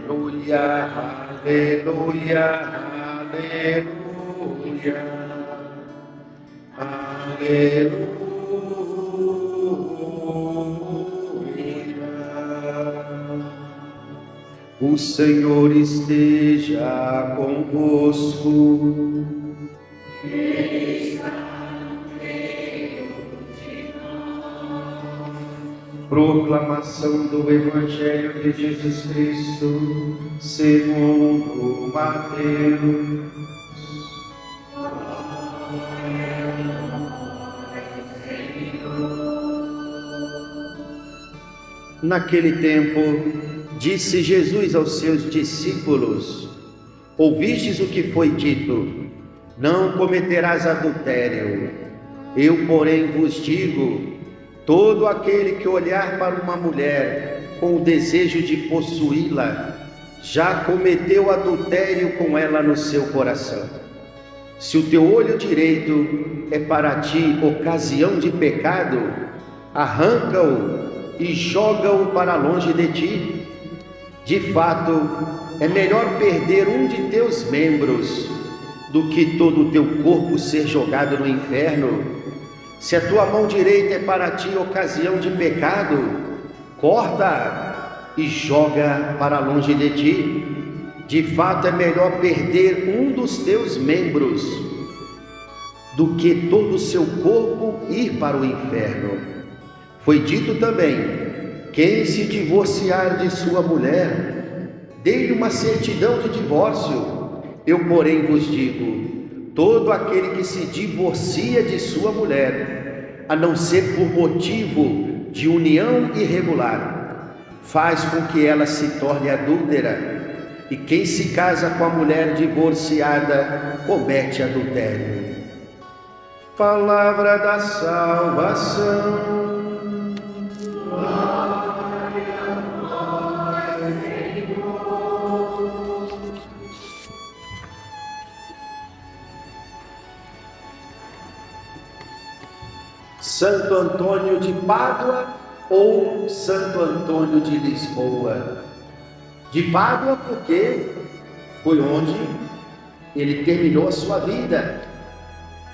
Aleluia, aleluia, aleluia, aleluia. O Senhor esteja convosco. Proclamação do Evangelho de Jesus Cristo, segundo Mateus. Naquele tempo, disse Jesus aos seus discípulos: ouvistes o que foi dito, não cometerás adultério. Eu, porém, vos digo: todo aquele que olhar para uma mulher com o desejo de possuí-la, já cometeu adultério com ela no seu coração. Se o teu olho direito é para ti ocasião de pecado, arranca-o e joga-o para longe de ti. De fato, é melhor perder um de teus membros do que todo o teu corpo ser jogado no inferno. Se a tua mão direita é para ti ocasião de pecado, corta e joga para longe de ti. De fato, é melhor perder um dos teus membros do que todo o seu corpo ir para o inferno. Foi dito também: quem se divorciar de sua mulher, dê-lhe uma certidão de divórcio. Eu, porém, vos digo: todo aquele que se divorcia de sua mulher, a não ser por motivo de união irregular, faz com que ela se torne adúltera. E quem se casa com a mulher divorciada comete adultério. Palavra da salvação. Santo Antônio de Pádua ou Santo Antônio de Lisboa? De Pádua porque foi onde ele terminou a sua vida,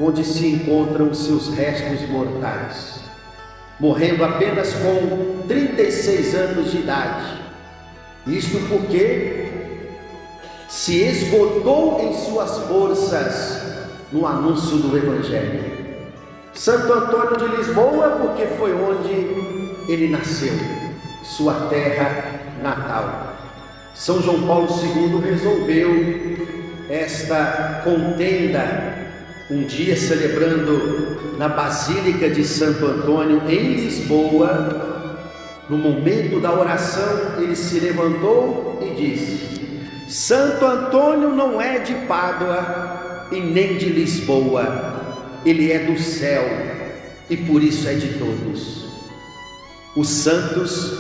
onde se encontram os seus restos mortais, morrendo apenas com 36 anos de idade. Isto porque se esgotou em suas forças no anúncio do Evangelho. Santo Antônio de Lisboa, porque foi onde ele nasceu, sua terra natal. São João Paulo II resolveu esta contenda, um dia celebrando na Basílica de Santo Antônio, em Lisboa. No momento da oração, ele se levantou e disse: Santo Antônio não é de Pádua e nem de Lisboa. Ele é do céu e por isso é de todos. Os santos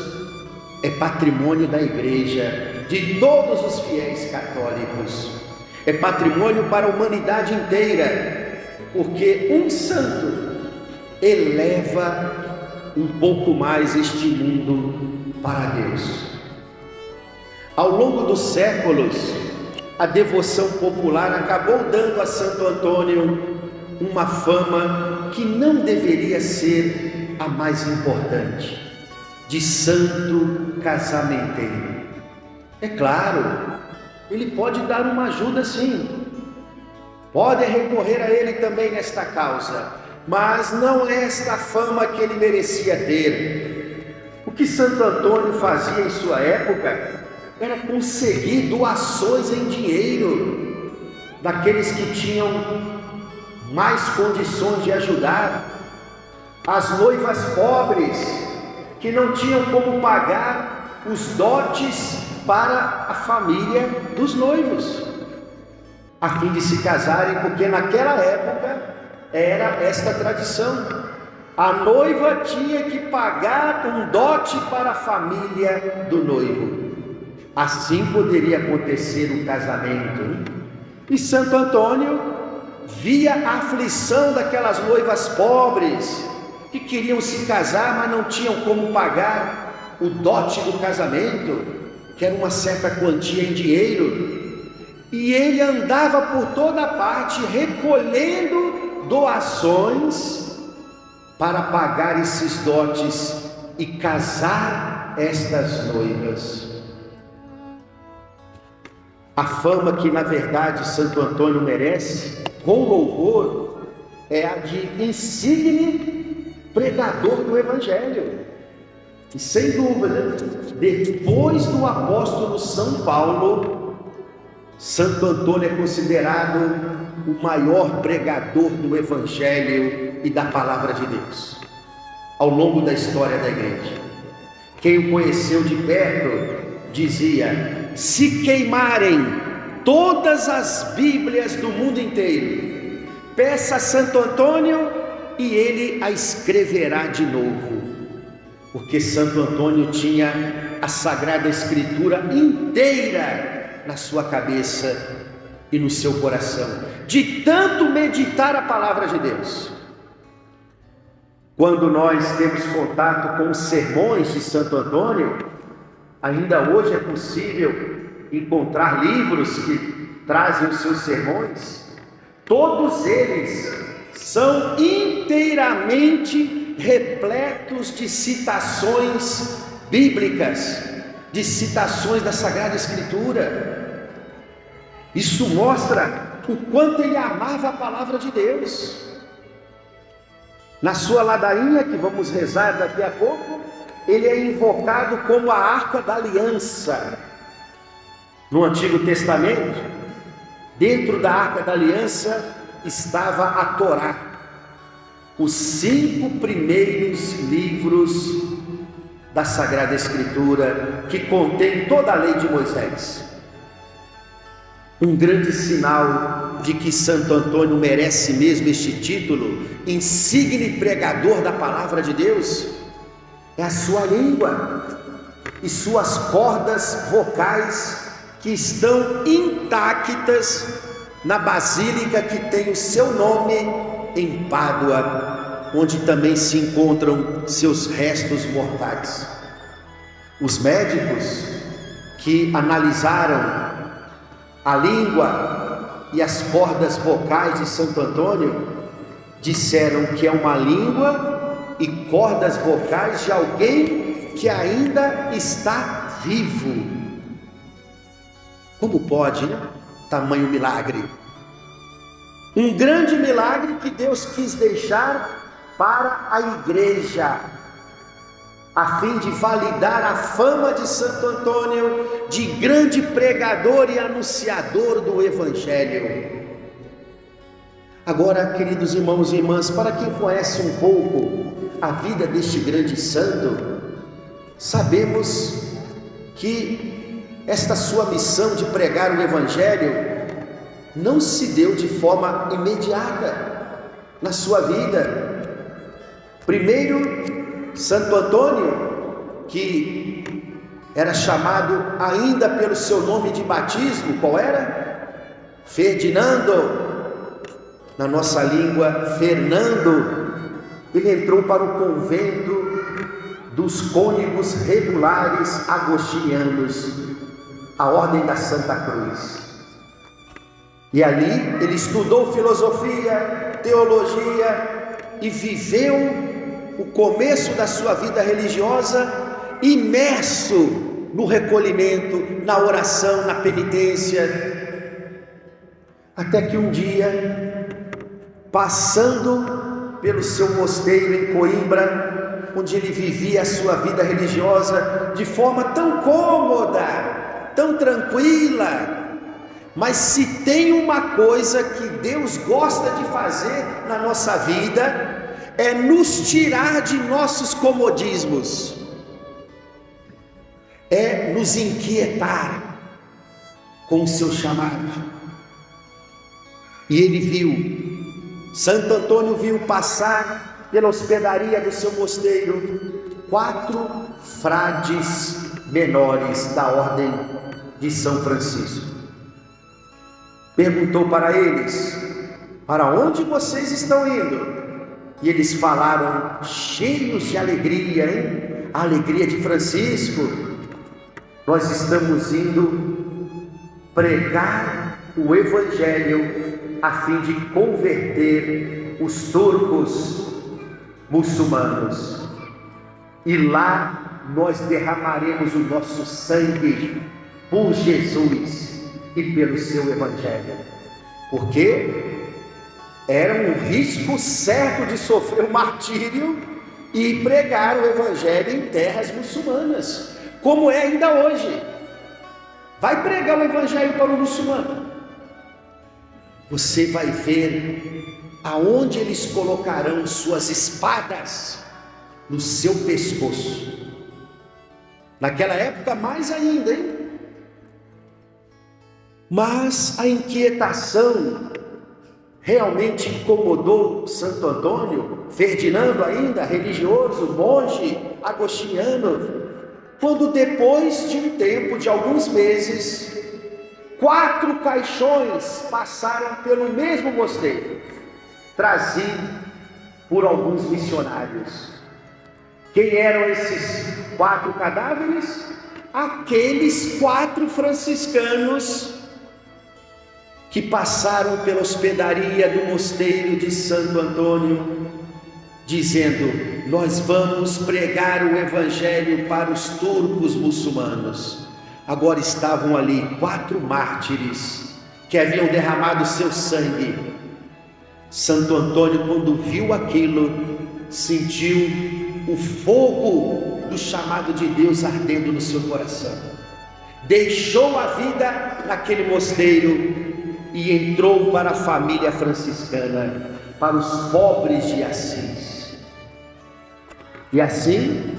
é patrimônio da igreja, de todos os fiéis católicos. É patrimônio para a humanidade inteira, porque um santo eleva um pouco mais este mundo para Deus. Ao longo dos séculos, a devoção popular acabou dando a Santo Antônio uma fama que não deveria ser a mais importante, de santo casamenteiro. É claro, ele pode dar uma ajuda sim, pode recorrer a ele também nesta causa, mas não é esta fama que ele merecia ter. O que Santo Antônio fazia em sua época era conseguir doações em dinheiro daqueles que tinham mais condições de ajudar, as noivas pobres que não tinham como pagar os dotes para a família dos noivos, a fim de se casarem, porque naquela época era esta tradição. A noiva tinha que pagar um dote para a família do noivo. Assim poderia acontecer o casamento. E Santo Antônio via a aflição daquelas noivas pobres que queriam se casar, mas não tinham como pagar o dote do casamento, que era uma certa quantia em dinheiro, e ele andava por toda parte recolhendo doações para pagar esses dotes e casar estas noivas. A fama que na verdade Santo Antônio merece, com louvor, é a de insigne pregador do Evangelho. E sem dúvida, depois do apóstolo São Paulo, Santo Antônio é considerado o maior pregador do Evangelho e da Palavra de Deus, ao longo da história da igreja. Quem o conheceu de perto dizia: se queimarem todas as Bíblias do mundo inteiro, peça a Santo Antônio e ele a escreverá de novo. Porque Santo Antônio tinha a Sagrada Escritura inteira na sua cabeça e no seu coração, de tanto meditar a palavra de Deus. Quando nós temos contato com os sermões de Santo Antônio, ainda hoje é possível encontrar livros que trazem os seus sermões. Todos eles são inteiramente repletos de citações bíblicas, de citações da Sagrada Escritura. Isso mostra o quanto ele amava a palavra de Deus. Na sua ladainha, que vamos rezar daqui a pouco, ele é invocado como a Arca da Aliança. No Antigo Testamento, dentro da Arca da Aliança estava a Torá, os 5 primeiros livros da Sagrada Escritura, que contém toda a lei de Moisés. Um grande sinal de que Santo Antônio merece mesmo este título, insigne pregador da palavra de Deus, é a sua língua e suas cordas vocais, que estão intactas na basílica que tem o seu nome em Pádua, onde também se encontram seus restos mortais. Os médicos que analisaram a língua e as cordas vocais de Santo Antônio disseram que é uma língua e cordas vocais de alguém que ainda está vivo. Como pode, né? Tamanho milagre. Um grande milagre que Deus quis deixar para a igreja, a fim de validar a fama de Santo Antônio de grande pregador e anunciador do Evangelho. Agora, queridos irmãos e irmãs, para quem conhece um pouco a vida deste grande santo, sabemos que esta sua missão de pregar o Evangelho não se deu de forma imediata na sua vida. Primeiro, Santo Antônio, que era chamado ainda pelo seu nome de batismo, qual era? Ferdinando, na nossa língua, Fernando. Ele entrou para o convento dos cônegos regulares agostinianos, a Ordem da Santa Cruz. E ali ele estudou filosofia, teologia e viveu o começo da sua vida religiosa imerso no recolhimento, na oração, na penitência, até que um dia, passando pelo seu mosteiro em Coimbra, onde ele vivia a sua vida religiosa de forma tão cômoda, tão tranquila, mas se tem uma coisa que Deus gosta de fazer na nossa vida, é nos tirar de nossos comodismos, é nos inquietar com o seu chamado. E ele viu, Santo Antônio viu passar pela hospedaria do seu mosteiro 4 frades menores da Ordem de São Francisco. Perguntou para eles: para onde vocês estão indo? E eles falaram cheios de alegria, hein? A alegria de Francisco. nós estamos indo pregar o Evangelho a fim de converter os turcos muçulmanos. E lá nós derramaremos o nosso sangue por Jesus e pelo seu Evangelho. Porque era um risco certo de sofrer um martírio e pregar o Evangelho em terras muçulmanas, como é ainda hoje. Vai pregar o Evangelho para o muçulmano, você vai ver aonde eles colocarão suas espadas no seu pescoço. Naquela época mais ainda, hein? Mas a inquietação realmente incomodou Santo Antônio, Ferdinando ainda, religioso, monge, agostiniano, quando depois de um tempo, de alguns meses, 4 caixões passaram pelo mesmo mosteiro, trazidos por alguns missionários. Quem eram esses 4 cadáveres? Aqueles 4 franciscanos que passaram pela hospedaria do mosteiro de Santo Antônio, dizendo: nós vamos pregar o Evangelho para os turcos muçulmanos. Agora estavam ali 4 mártires que haviam derramado seu sangue. Santo Antônio, quando viu aquilo, sentiu o fogo do chamado de Deus ardendo no seu coração. Deixou a vida naquele mosteiro e entrou para a família franciscana, para os pobres de Assis. E assim,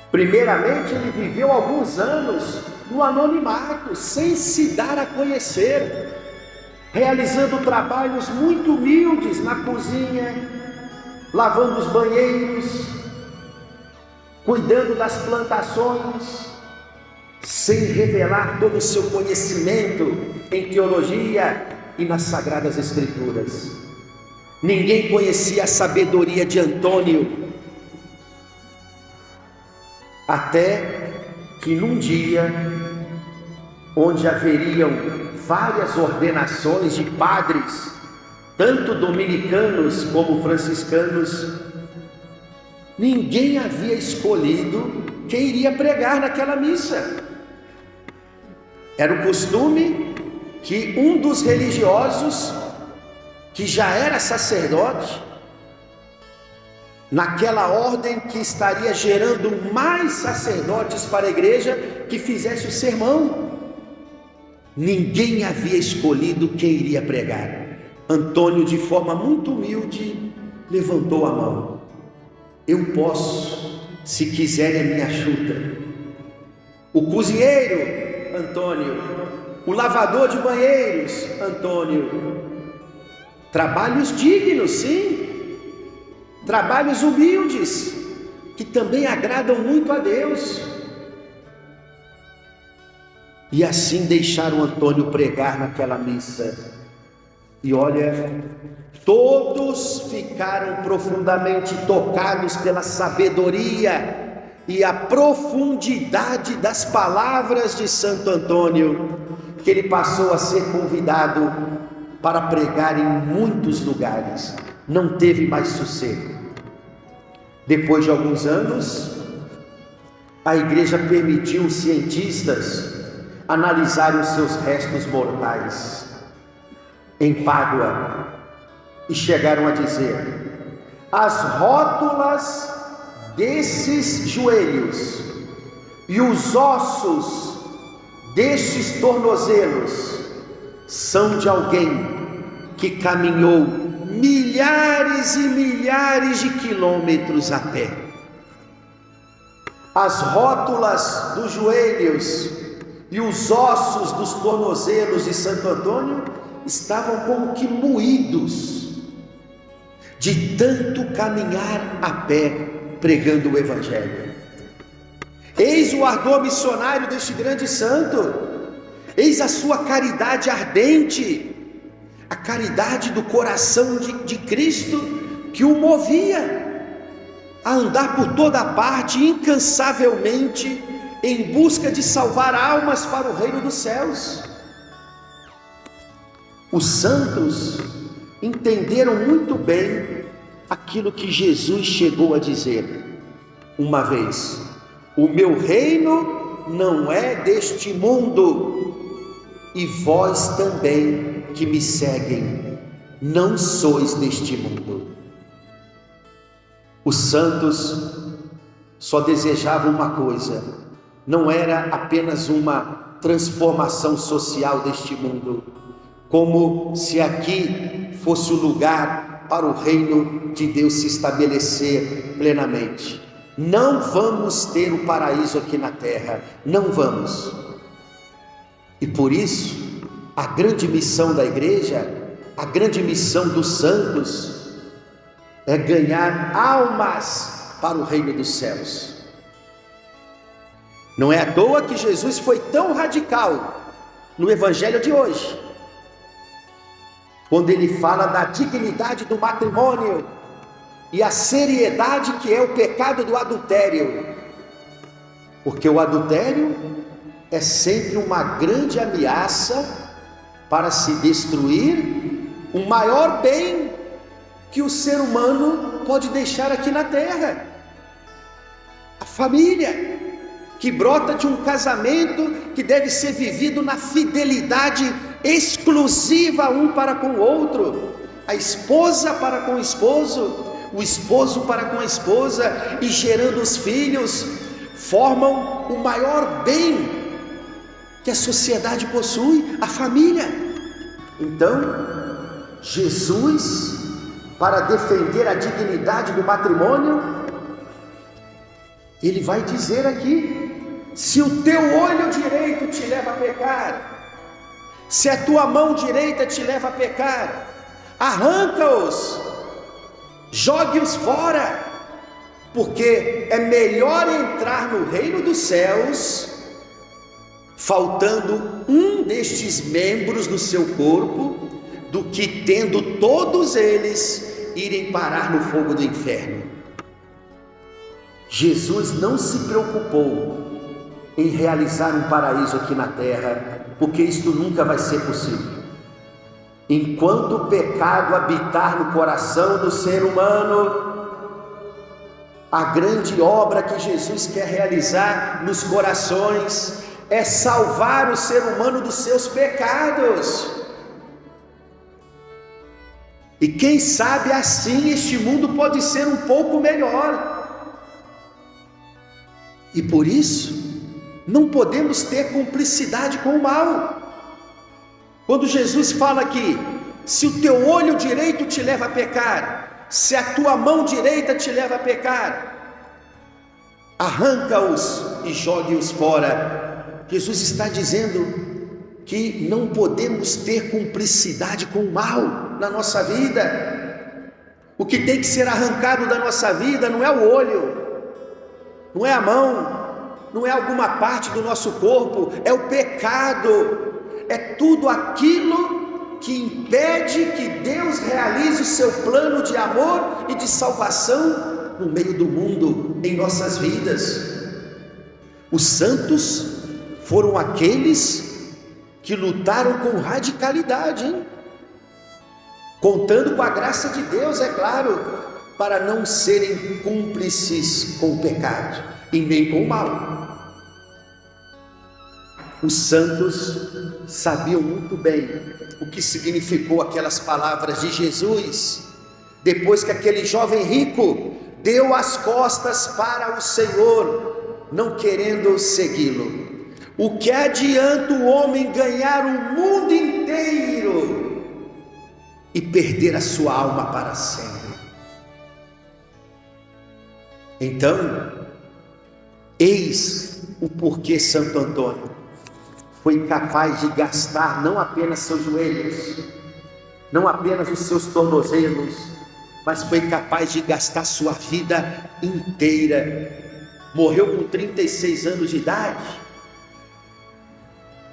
primeiramente ele viveu alguns anos no anonimato, sem se dar a conhecer, realizando trabalhos muito humildes na cozinha, lavando os banheiros, cuidando das plantações, sem revelar todo o seu conhecimento em teologia e nas Sagradas Escrituras. Ninguém conhecia a sabedoria de Antônio, até que num dia, onde haveriam várias ordenações de padres, tanto dominicanos como franciscanos, ninguém havia escolhido quem iria pregar naquela missa. Era o costume que um dos religiosos, que já era sacerdote, naquela ordem que estaria gerando mais sacerdotes para a igreja, que fizesse o sermão. Ninguém havia escolhido quem iria pregar. Antônio, de forma muito humilde, levantou a mão: eu posso, se quiserem me ajuda. O cozinheiro, Antônio. O lavador de banheiros, Antônio. Trabalhos dignos, sim, trabalhos humildes, que também agradam muito a Deus. E assim deixaram Antônio pregar naquela missa. E olha, todos ficaram profundamente tocados pela sabedoria e a profundidade das palavras de Santo Antônio, que ele passou a ser convidado para pregar em muitos lugares. Não teve mais sossego. Depois de alguns anos, a igreja permitiu os cientistas analisarem os seus restos mortais em Pádua, e chegaram a dizer: as rótulas desses joelhos e os ossos destes tornozelos são de alguém que caminhou milhares e milhares de quilômetros a pé. As rótulas dos joelhos e os ossos dos tornozelos de Santo Antônio estavam como que moídos de tanto caminhar a pé pregando o Evangelho. Eis o ardor missionário deste grande santo, eis a sua caridade ardente, a caridade do coração de Cristo, que o movia a andar por toda parte incansavelmente em busca de salvar almas para o reino dos céus. Os santos entenderam muito bem aquilo que Jesus chegou a dizer uma vez: o meu reino não é deste mundo, e vós também que me seguem não sois deste mundo. Os santos só desejavam uma coisa, não era apenas uma transformação social deste mundo, como se aqui fosse o lugar para o reino de Deus se estabelecer plenamente. Não vamos ter o paraíso aqui na terra, não vamos. E por isso, a grande missão da igreja, a grande missão dos santos, é ganhar almas para o reino dos céus. Não é à toa que Jesus foi tão radical no evangelho de hoje, quando ele fala da dignidade do matrimônio e a seriedade que é o pecado do adultério, porque o adultério é sempre uma grande ameaça para se destruir o maior bem que o ser humano pode deixar aqui na terra: a família, que brota de um casamento que deve ser vivido na fidelidade exclusiva um para com o outro, a esposa para com o esposo para com a esposa, e gerando os filhos, formam o maior bem que a sociedade possui, a família. Então, Jesus, para defender a dignidade do matrimônio, ele vai dizer aqui: se o teu olho direito te leva a pecar, se a tua mão direita te leva a pecar, arranca-os, jogue-os fora, porque é melhor entrar no reino dos céus faltando um destes membros do seu corpo, do que tendo todos eles irem parar no fogo do inferno. Jesus não se preocupou em realizar um paraíso aqui na terra, porque isto nunca vai ser possível. Enquanto o pecado habitar no coração do ser humano, a grande obra que Jesus quer realizar nos corações é salvar o ser humano dos seus pecados. E quem sabe assim este mundo pode ser um pouco melhor. E por isso, não podemos ter cumplicidade com o mal. Quando Jesus fala aqui: se o teu olho direito te leva a pecar, se a tua mão direita te leva a pecar, arranca-os e jogue-os fora. Jesus está dizendo que não podemos ter cumplicidade com o mal na nossa vida. O que tem que ser arrancado da nossa vida não é o olho, não é a mão, não é alguma parte do nosso corpo, é o pecado, é tudo aquilo que impede que Deus realize o seu plano de amor e de salvação no meio do mundo, em nossas vidas. Os santos foram aqueles que lutaram com radicalidade, hein? Contando com a graça de Deus, é claro, para não serem cúmplices com o pecado e nem com o mal. Os santos sabiam muito bem o que significou aquelas palavras de Jesus, depois que aquele jovem rico deu as costas para o Senhor, não querendo segui-lo. O que adianta o homem ganhar o mundo inteiro e perder a sua alma para sempre? Então, eis o porquê Santo Antônio foi capaz de gastar não apenas seus joelhos, não apenas os seus tornozelos, mas foi capaz de gastar sua vida inteira. Morreu com 36 anos de idade,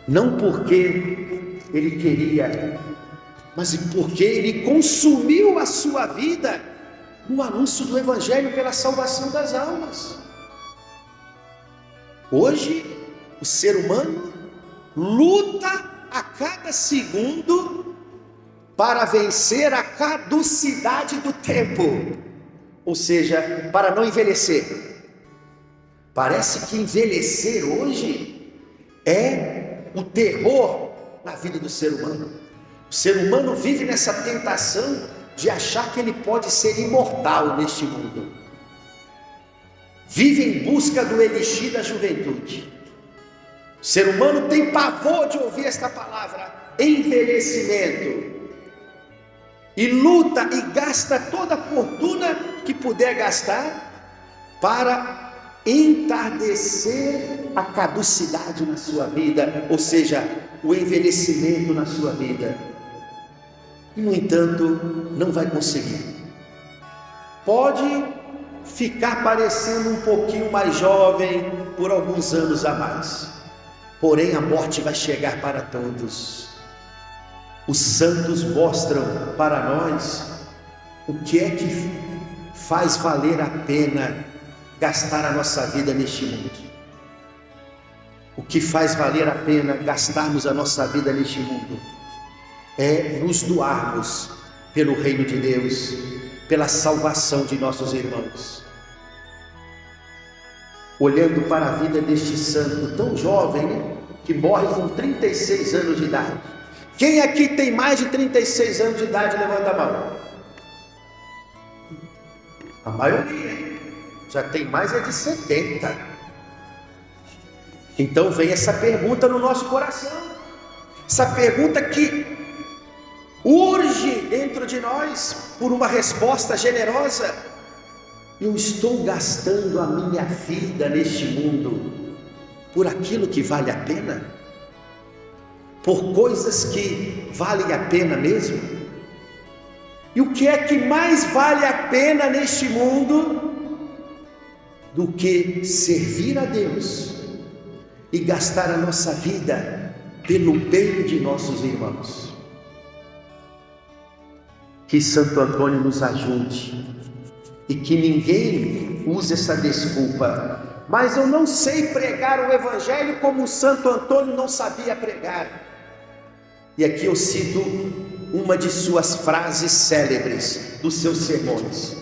não porque ele queria, mas porque ele consumiu a sua vida no anúncio do Evangelho pela salvação das almas. Hoje, o ser humano luta a cada segundo para vencer a caducidade do tempo, ou seja, para não envelhecer. Parece que envelhecer hoje é o terror na vida do ser humano. O ser humano vive nessa tentação de achar que ele pode ser imortal neste mundo. Vive em busca do elixir da juventude. O ser humano tem pavor de ouvir esta palavra, envelhecimento. E luta e gasta toda a fortuna que puder gastar para entardecer a caducidade na sua vida, ou seja, o envelhecimento na sua vida. E, no entanto, não vai conseguir. Pode ficar parecendo um pouquinho mais jovem por alguns anos a mais, porém a morte vai chegar para todos. Os santos mostram para nós o que é que faz valer a pena gastar a nossa vida neste mundo. O que faz valer a pena gastarmos a nossa vida neste mundo é nos doarmos pelo reino de Deus, pela salvação de nossos irmãos. Olhando para a vida deste santo tão jovem, né, que morre com 36 anos de idade. Quem aqui tem mais de 36 anos de idade, levanta a mão. A maioria já tem mais de 70. Então vem essa pergunta no nosso coração, essa pergunta que urge dentro de nós por uma resposta generosa. Eu estou gastando a minha vida neste mundo por aquilo que vale a pena? Por coisas que valem a pena mesmo? E o que é que mais vale a pena neste mundo do que servir a Deus e gastar a nossa vida pelo bem de nossos irmãos? Que Santo Antônio nos ajude e que ninguém use essa desculpa. Mas eu não sei pregar o Evangelho como o Santo Antônio não sabia pregar. E aqui eu cito uma de suas frases célebres dos seus sermões: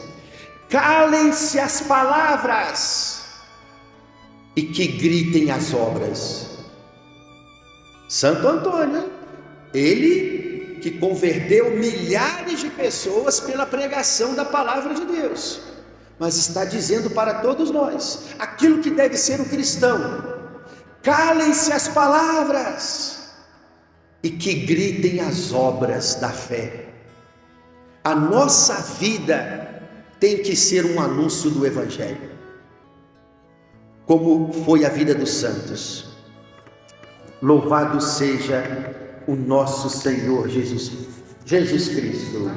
calem-se as palavras e que gritem as obras. Santo Antônio, ele que converteu milhares de pessoas pela pregação da palavra de Deus, mas está dizendo para todos nós aquilo que deve ser o cristão: calem-se as palavras e que gritem as obras da fé. A nossa vida tem que ser um anúncio do Evangelho, como foi a vida dos santos. Louvado seja o nosso Senhor Jesus Cristo.